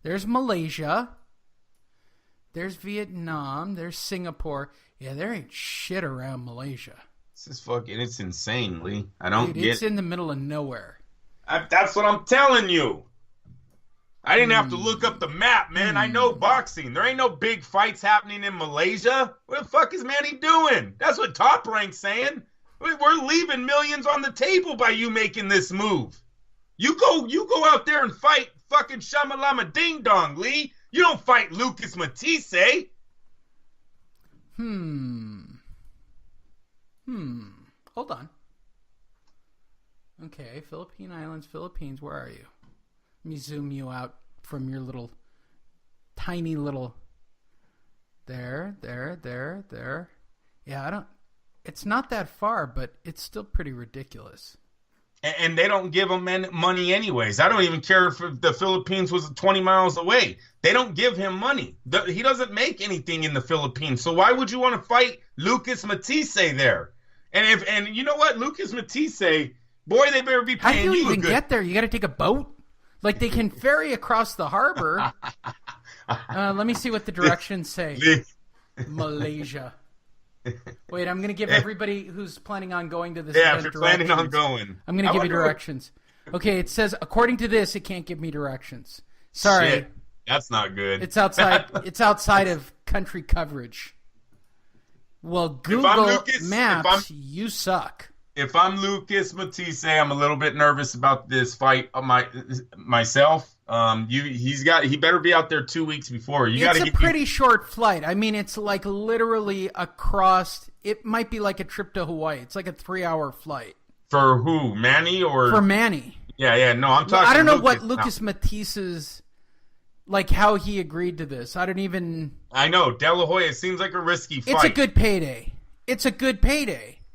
There's Malaysia. There's Vietnam. There's Singapore. Yeah, there ain't shit around Malaysia. It's insane, Lee. I don't get it. It's in the middle of nowhere. That's what I'm telling you. I didn't have to look up the map, man. I know boxing. There ain't no big fights happening in Malaysia. What the fuck is Manny doing? That's what Top Rank's saying. We're leaving millions on the table by you making this move. You go out there and fight fucking Shamalama Ding Dong, Lee. You don't fight Lucas Matisse. Hold on. Okay, Philippine Islands, Philippines, where are you? Let me zoom you out from your little, tiny little, there. Yeah, it's not that far, but it's still pretty ridiculous. And they don't give him money anyways. I don't even care if the Philippines was 20 miles away. They don't give him money. He doesn't make anything in the Philippines. So why would you want to fight Lucas Matisse there? And you know what? Lucas Matisse, boy, they better be paying you. How do you even get there? You got to take a boat? Like they can ferry across the harbor. Let me see what the directions say. Malaysia. Wait, I'm going to give everybody who's planning on going to this event if you're planning on going. I'm going to give you directions. Okay, it says, according to this, it can't give me directions. Sorry. Shit, that's not good. It's outside of country coverage. Well, Google Maps, you suck. If I'm Lucas Matisse, I'm a little bit nervous about this fight myself. He better be out there 2 weeks before. It's a pretty short flight. I mean, it's like literally across. It might be like a trip to Hawaii. It's like a 3-hour flight. For who? Manny or for Manny? Yeah. No, I'm talking. I don't know what Lucas Matisse's, like how he agreed to this. I don't even. I know De La Hoya seems like a risky fight. It's a good payday.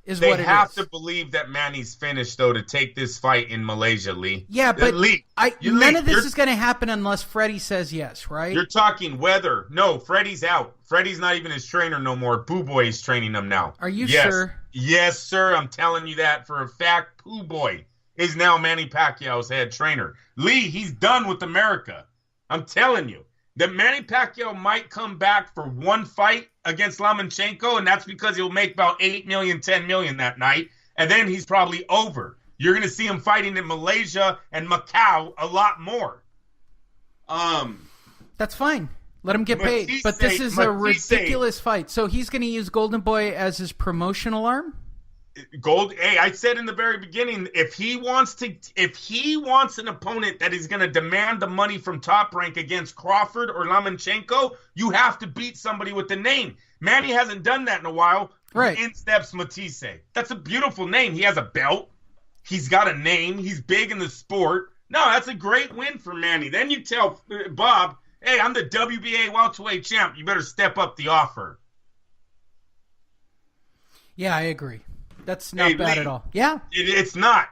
They have to believe that Manny's finished, though, to take this fight in Malaysia, Lee. Yeah, but none of this is going to happen unless Freddie says yes, right? You're talking weather. No, Freddie's out. Freddie's not even his trainer no more. Pooh Boy is training him now. Are you sure? Yes, sir. I'm telling you that for a fact. Pooh Boy is now Manny Pacquiao's head trainer. Lee, he's done with America. I'm telling you. That Manny Pacquiao might come back for one fight against Lomachenko, and that's because he'll make about $8 million, $10 million that night, and then he's probably over. You're going to see him fighting in Malaysia and Macau a lot more. That's fine. Let him get paid. But this is a ridiculous fight. So he's going to use Golden Boy as his promotional arm? Hey, I said in the very beginning, if he wants an opponent that is going to demand the money from Top Rank against Crawford or Lomachenko, you have to beat somebody with the name. Manny hasn't done that in a while. Right. In steps Matisse. That's a beautiful name. He has a belt. He's got a name. He's big in the sport. No, that's a great win for Manny. Then you tell Bob, hey, I'm the WBA welterweight champ. You better step up the offer. Yeah, I agree. That's not bad at all. Yeah. It's not.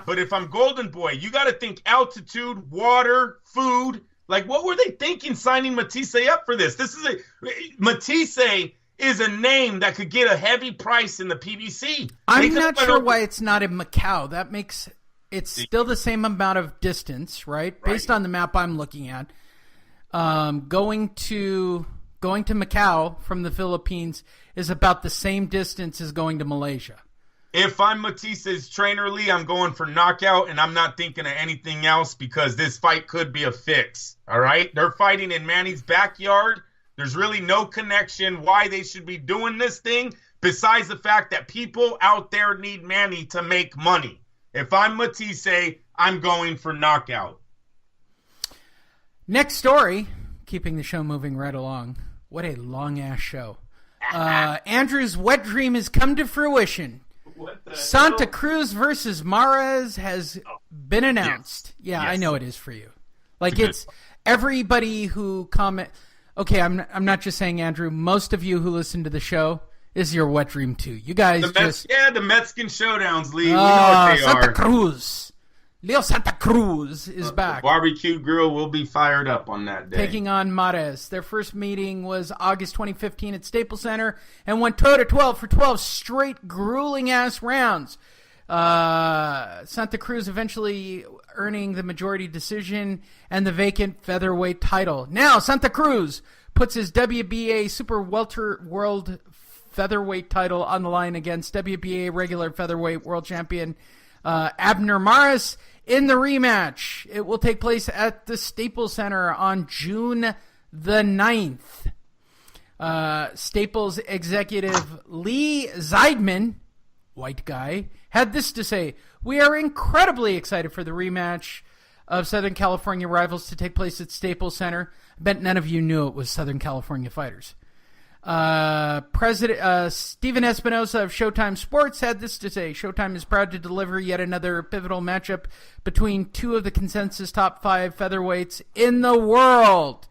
But if I'm Golden Boy, you got to think altitude, water, food. Like, what were they thinking signing Matisse up for this? Matisse is a name that could get a heavy price in the PBC. I'm not sure why it's not in Macau. That makes it's still the same amount of distance, right? Based on the map I'm looking at. Going to Macau from the Philippines is about the same distance as going to Malaysia. If I'm Matisse's trainer, Lee, I'm going for knockout, and I'm not thinking of anything else because this fight could be a fix, all right? They're fighting in Manny's backyard. There's really no connection why they should be doing this thing besides the fact that people out there need Manny to make money. If I'm Matisse, I'm going for knockout. Next story, keeping the show moving right along. What a long-ass show. Andrew's wet dream has come to fruition. Santa Cruz versus Mares has been announced. Yes. I know it is for you. Like, it's everybody who comment. Okay, I'm not just saying Andrew. Most of you who listen to the show is your wet dream too. You guys the Mexican showdowns, Lee. We know what they Santa are. Cruz. Leo Santa Cruz is back. The barbecue grill will be fired up on that day. Taking on Mares. Their first meeting was August 2015 at Staples Center and went toe-to-12 for 12 straight grueling-ass rounds. Santa Cruz eventually earning the majority decision and the vacant featherweight title. Now Santa Cruz puts his WBA Super Welter World Featherweight title on the line against WBA regular featherweight world champion Abner Maris in the rematch. It will take place at the Staples Center on June the 9th. Staples executive Lee Zeidman, white guy, had this to say: "We are incredibly excited for the rematch of Southern California rivals to take place at Staples Center." I bet none of you knew it was Southern California fighters. President Steven Espinosa of Showtime Sports had this to say: "Showtime is proud to deliver yet another pivotal matchup between two of the consensus top 5 featherweights in the world."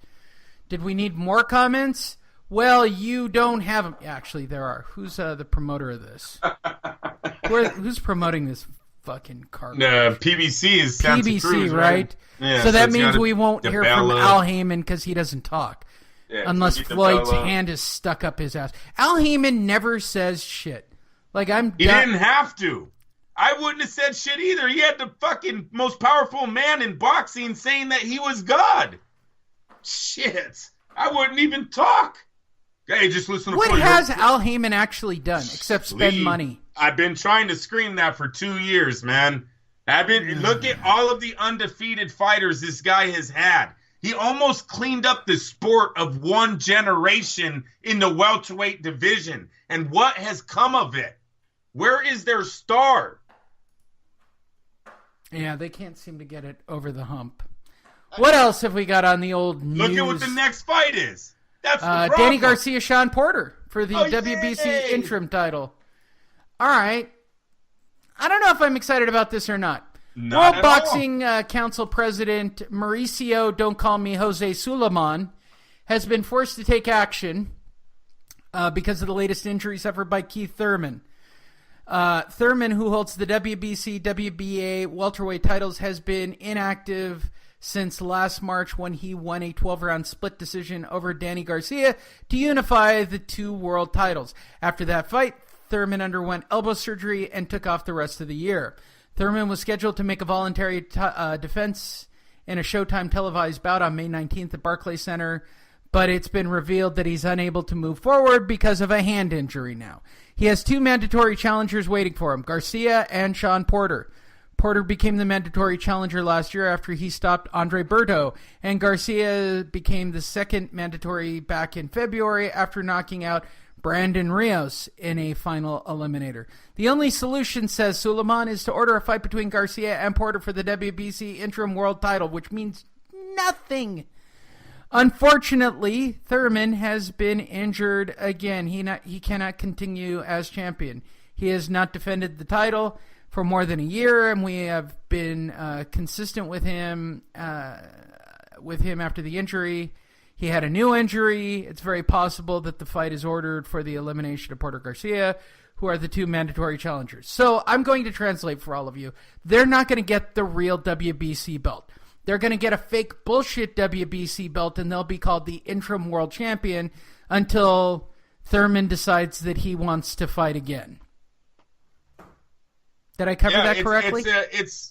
Did we need more comments? Well, you don't have them. Actually, there are. Who's the promoter of this? Who's promoting this fucking card? PBC is Santa PBC, Cruz, right? Yeah, so that means we won't hear from DeGale. Al Heyman because he doesn't talk. Yeah, unless DeGale. Floyd's hand is stuck up his ass. Al Heyman never says shit. Like, He didn't have to. I wouldn't have said shit either. He had the fucking most powerful man in boxing saying that he was God. Shit. I wouldn't even talk. Hey, just listen to What Floyd. has Al Heyman actually done except spend Lee, money? I've been trying to scream that for 2 years, man. Look at all of the undefeated fighters this guy has had. He almost cleaned up the sport of one generation in the welterweight division. And what has come of it? Where is their star? Yeah, they can't seem to get it over the hump. What else have we got on the old news? Look at what the next fight is. That's the problem. Danny Garcia, Sean Porter for the Oh, WBC yay! interim title. All right. I don't know if I'm excited about this or not. Not World at Boxing Council President Mauricio Don't Call Me Jose Suleiman has been forced to take action because of the latest injury suffered by Keith Thurman. Thurman, who holds the WBC, WBA welterweight titles, has been inactive since last March when he won a 12-round split decision over Danny Garcia to unify the two world titles. After that fight, Thurman underwent elbow surgery and took off the rest of the year. Thurman was scheduled to make a voluntary defense in a Showtime televised bout on May 19th at Barclays Center, but it's been revealed that he's unable to move forward because of a hand injury now. He has 2 mandatory challengers waiting for him, Garcia and Sean Porter. Porter became the mandatory challenger last year after he stopped Andre Berto, and Garcia became the second mandatory back in February after knocking out Brandon Rios in a final eliminator. The only solution, says Suleiman, is to order a fight between Garcia and Porter for the WBC interim world title, which means nothing. Unfortunately, Thurman has been injured again. He cannot continue as champion. He has not defended the title for more than a year, and we have been consistent with him after the injury. He had a new injury. It's very possible that the fight is ordered for the elimination of Porter Garcia, who are the 2 mandatory challengers. So I'm going to translate for all of you. They're not going to get the real WBC belt. They're going to get a fake bullshit WBC belt, and they'll be called the interim world champion until Thurman decides that he wants to fight again. Did I cover that correctly?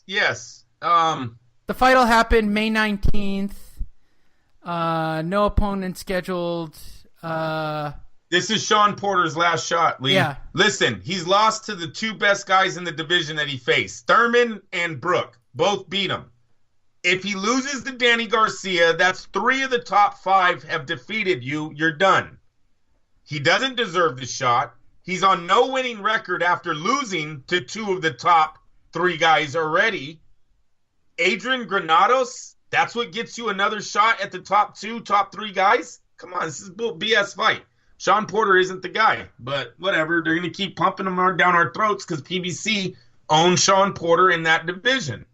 Yes. The fight will happen May 19th. No opponent scheduled. This is Sean Porter's last shot, Lee. Yeah. Listen, he's lost to the 2 best guys in the division that he faced. Thurman and Brook both beat him. If he loses to Danny Garcia, that's 3 of the top 5 have defeated you. You're done. He doesn't deserve the shot. He's on no winning record after losing to 2 of the top 3 guys already. Adrian Granados, that's what gets you another shot at the top 2, top 3 guys? Come on, this is a BS fight. Sean Porter isn't the guy, but whatever. They're going to keep pumping him down our throats because PBC owns Sean Porter in that division.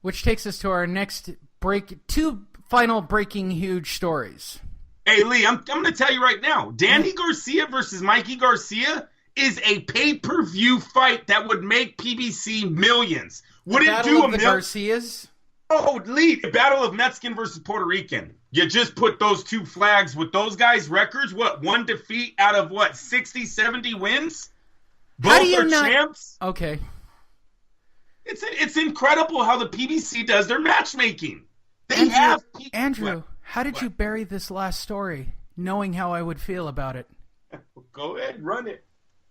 Which takes us to our next break. 2 final breaking huge stories. Hey, Lee, I'm going to tell you right now, Danny Garcia versus Mikey Garcia is a pay-per-view fight that would make PBC millions. Would it do a the Garcias? Oh, Lee, the Battle of Mexican versus Puerto Rican. You just put those 2 flags with those guys' records. What, 1 defeat out of, 60, 70 wins? Both are champs. Okay. It's incredible how the PBC does their matchmaking. Andrew, how did you bury this last story, knowing how I would feel about it? Go ahead, run it.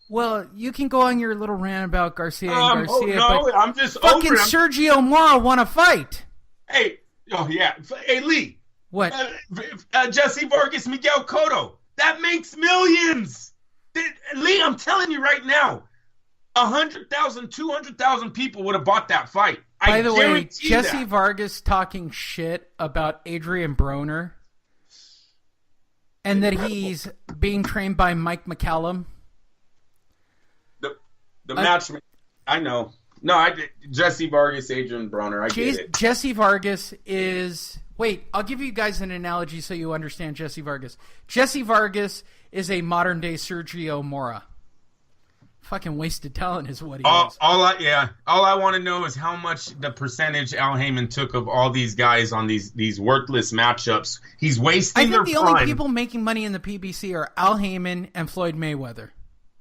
Well, you can go on your little rant about Garcia and Garcia, but I'm just fucking Sergio Mora won a fight. Hey, hey Lee. What? Jesse Vargas, Miguel Cotto. That makes millions. Lee, I'm telling you right now, 100,000, 200,000 people would have bought that fight. By the way, Jesse Vargas talking shit about Adrian Broner and that he's being trained by Mike McCallum. The match, I know. No, Jesse Vargas, Adrian Broner, I get it. Jesse Vargas is... Wait, I'll give you guys an analogy so you understand Jesse Vargas. Jesse Vargas is a modern-day Sergio Mora. Fucking wasted talent is what he is. All I want to know is how much the percentage Al Heyman took of all these guys on these worthless matchups. He's wasting their prime. I think the only people making money in the PBC are Al Heyman and Floyd Mayweather.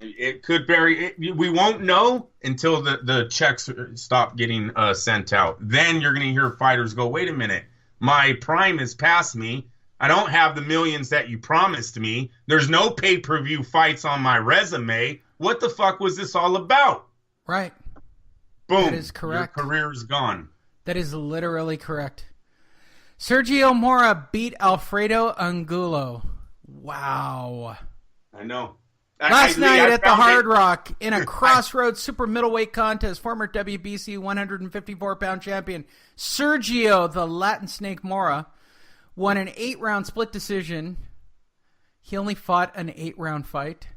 It could vary. We won't know until the checks stop getting sent out. Then you're going to hear fighters go, wait a minute, my prime is past me. I don't have the millions that you promised me. There's no pay-per-view fights on my resume. What the fuck was this all about? Right. Boom. That is correct. Your career's gone. That is literally correct. Sergio Mora beat Alfredo Angulo. Wow. I know. Last night at the Hard Rock in a Crossroads super middleweight contest, former WBC 154-pound champion Sergio the Latin Snake Mora won an 8-round split decision. He only fought an 8-round fight.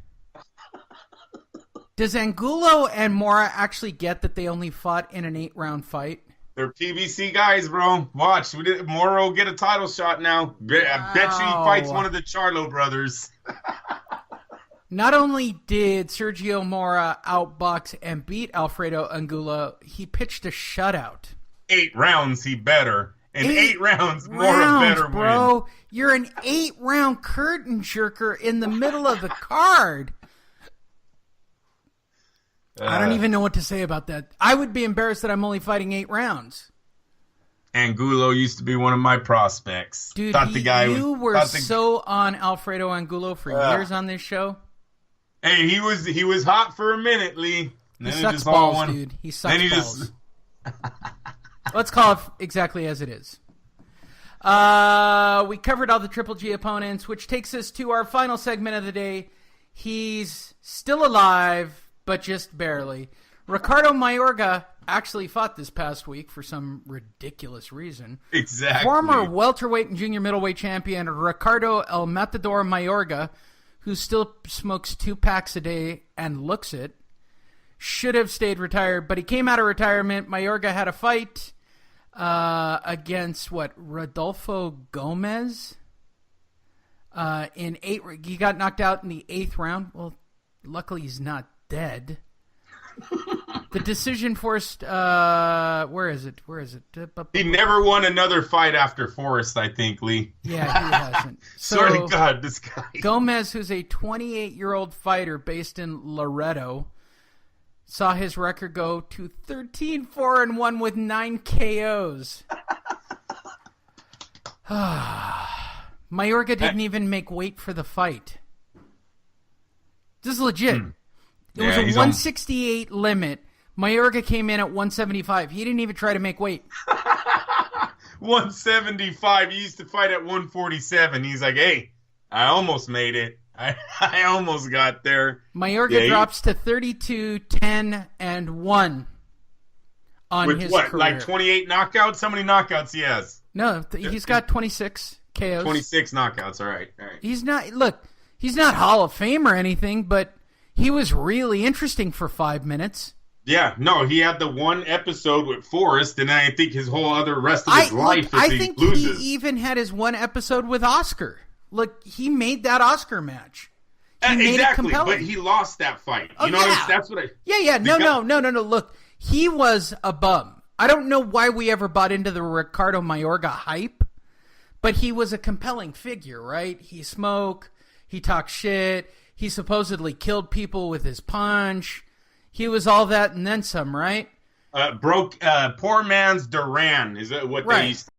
Does Angulo and Mora actually get that they only fought in an 8-round fight? They're PBC guys, bro. Watch. Mora will get a title shot now. I bet you he fights one of the Charlo brothers. Not only did Sergio Mora outbox and beat Alfredo Angulo, he pitched a shutout. 8 rounds, he better. In 8 rounds, Mora better bro. win. You're an 8-round curtain jerker in the middle of the card. I don't even know what to say about that. I would be embarrassed that I'm only fighting 8 rounds. Angulo used to be one of my prospects. Dude, you were so on Alfredo Angulo for years on this show. Hey, he was hot for a minute, Lee. He sucks balls, dude. He sucks balls. Let's call it exactly as it is. We covered all the Triple G opponents, which takes us to our final segment of the day. He's still alive, but just barely. Ricardo Mayorga actually fought this past week for some ridiculous reason. Exactly. Former welterweight and junior middleweight champion Ricardo El Matador Mayorga, who still smokes 2 packs a day and looks it, should have stayed retired, but he came out of retirement. Mayorga had a fight against, Rodolfo Gomez? He got knocked out in the 8th round. Well, luckily he's not dead. The decision forced, where is it? He never won another fight after Forrest, I think, Lee. Yeah, he hasn't. So, swear to God, this guy. Gomez, who's a 28-year-old fighter based in Loretto, saw his record go to 13-4-1 with 9 KOs. Mayorga didn't even make weight for the fight. This is legit. It was a 168 limit. Mayorga came in at 175. He didn't even try to make weight. 175. He used to fight at 147. He's like, hey, I almost made it. I almost got there. Mayorga drops to 32-10-1 on with his what, career. like 28 knockouts? How many knockouts he has? No, he's got 26 KOs. 26 knockouts. All right. He's not Hall of Fame or anything, but he was really interesting for 5 minutes. Yeah, no, he had the one episode with Forrest, and I think his whole other rest of his life if he loses. He even had his one episode with Oscar. Look, he made that Oscar match. Exactly, but he lost that fight. You know what that's what I... Yeah. No. Look, he was a bum. I don't know why we ever bought into the Ricardo Mayorga hype, but he was a compelling figure, right? He smoked, he talked shit, he supposedly killed people with his punch. he was all that and then some, right? Poor man's Duran, is that what Right. they used to